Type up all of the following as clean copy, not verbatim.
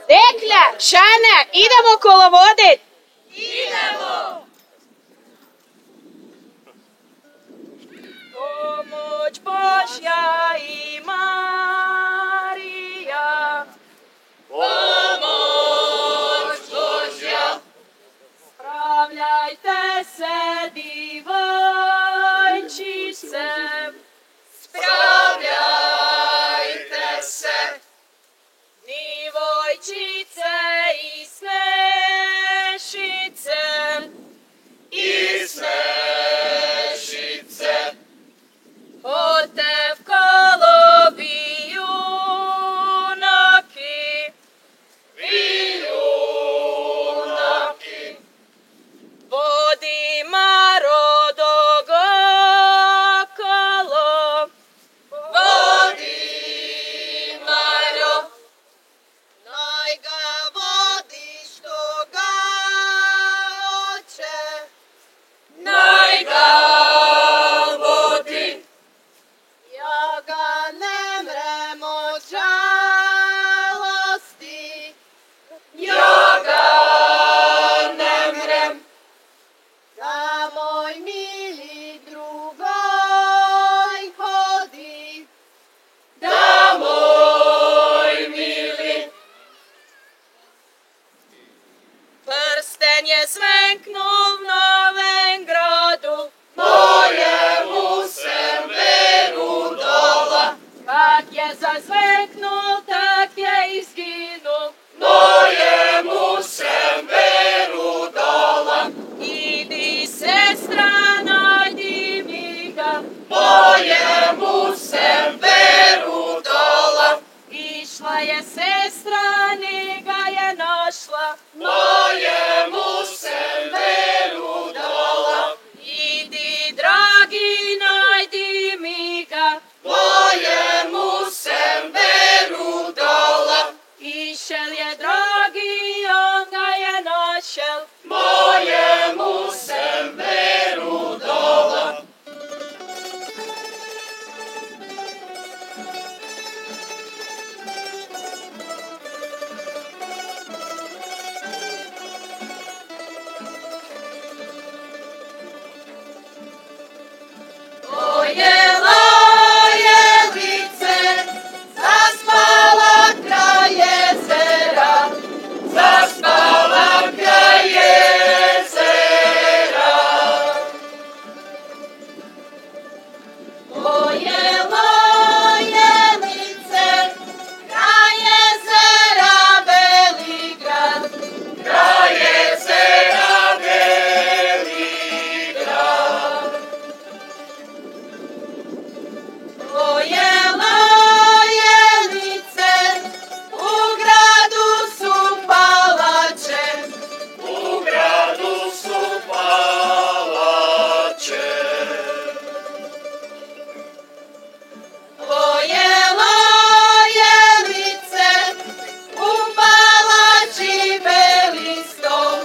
Deklja, Šana, idemo kolovodit! Idemo! Pomoć Božja i Marija, Pomoć Božja, spravljajte se, divojčice, spravljajte se, divojčice i snešice, i snežice, odte v kolovi junaky, vi junaki, vodima rodog okolo, vodi Marjo, naj ga vodiš toga oče, naj ga vodi, ja ga ne mrem od žalosti, ja ga ne mrem, da moj mili drugoj hodi, da moj mili, prsten je zvenknul v Novem gradu, mojemu sem veru dala, kak je zazvenknul, tak je izginul. mojemu sem veru dala, Idi sestra, najdi mi ga, mojemu sem veru dala, išla je sestra, ni ga je našla. mojemu sem veru dala, Idi dragi, najdi mi ga, mojemu sem veru dala, išel je dragi, on ga je našel. mojemu sem veru dala. Ojela je lice, zaspala kraj jezera, Zaspala kraj jezera, ojela je lice, kraj jezera Beligrad, kraj jezera Beligrad. ojela je lice, u gradu su palače, U gradu su palače, ojela je lice, u palači Belistom,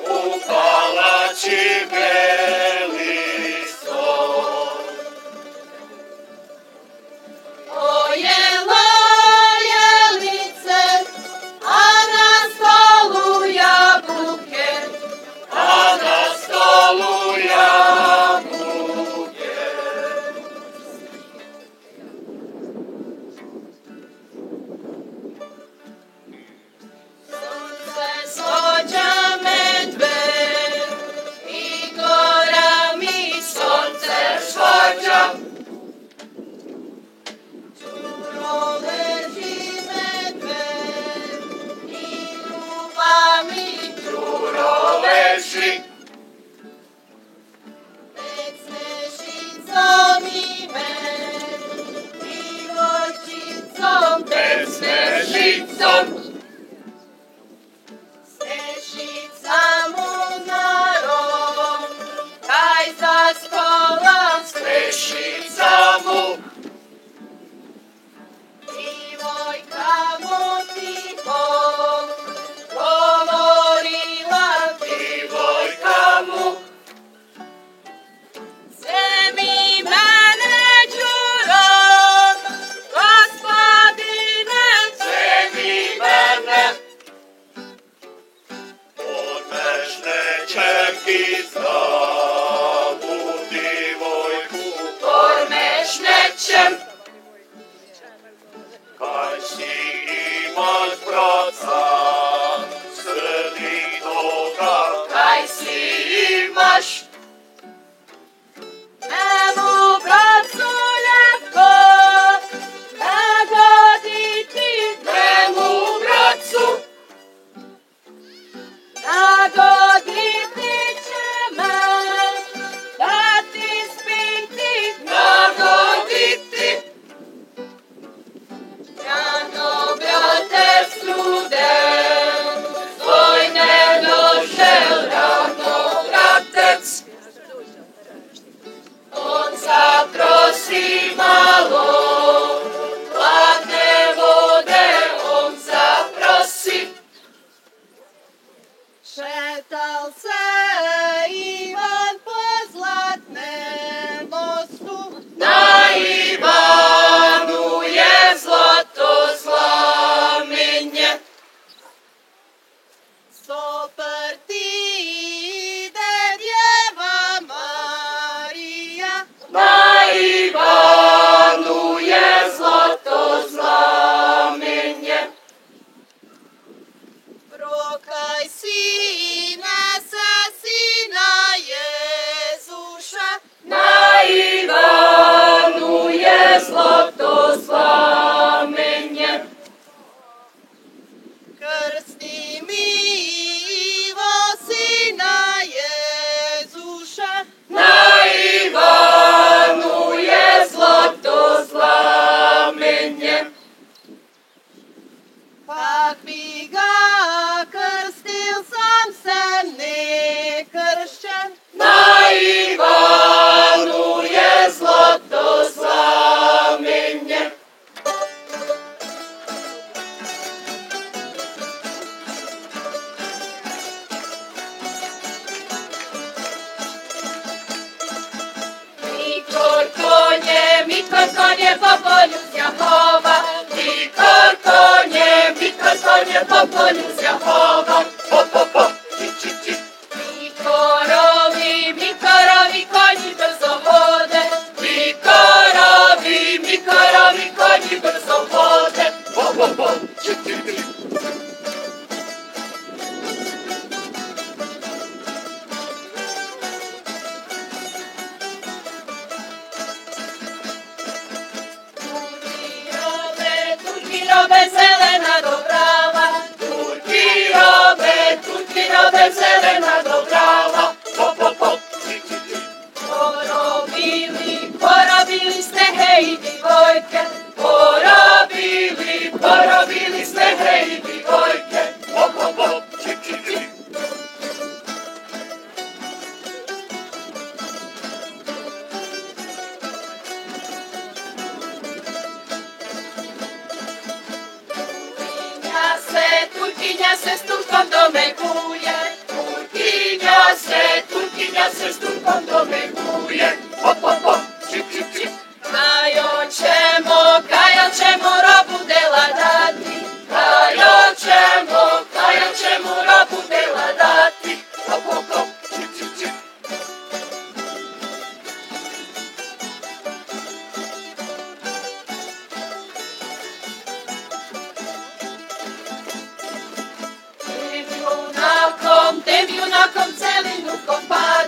u palači Belistom. ojela je lice, a na stolu jabuke, A na stolu jabuke, sunce svođa medve i gora mi sonce svađa, Đuro leži medve i ljubav mi Đuro leži, med snežicom i med divojčicom, pred snežicom, snežica mu na rog, kaj zaspala snežica mu, divojka mu tiho govorila, divojka mu, zemi mene Đuro, gospodine, zemi me máš práca, srdý toka, kaj si imaš. Nemu bracu ľahko nagoditi, nemu bracu, nagoditi ćeme, da ti spiti, nagoditi. rano bratec student, svoj ne došel rano bratec. On zaprosi malo, hladné vode on zaprosi. Šetal se Ivan po zlatném mostu, Na Ivanu je zlato znamenje, soprti ide Djeva Marija. na Ivanu je zlato znamenje. Prokaj sina sa sina Jezuša, Na Ivanu je zlato znamenje. krsti mi Ivo sina Jezuša. Na Ivanu je zlato znamenje. Pak bi ga krstil, sam sem nekršćan. Na Ivanu je zlato znamenje. Mikor konje po polju z Jahova, Mikor konje po polju z Jahova. Po, či, či, či. Mikorovi konji brzo hode. Mikorovi konji brzo hode. Po, či, či, či. Turki robe zelena dobrava. Turki robe zelena dobrava. Po, či, či, či. Porobili ste hej divojke. Porobili ste hej divojke. Po, či, či, či. Turkinja se s Turkom domeguje. Turkinja se s Turkom domeguje. Po, či, či, či. Kajo ćemo robu dela dati. Kajo ćemo robu dela dati. Po, či, či, či. Tem junakom celinu kopali.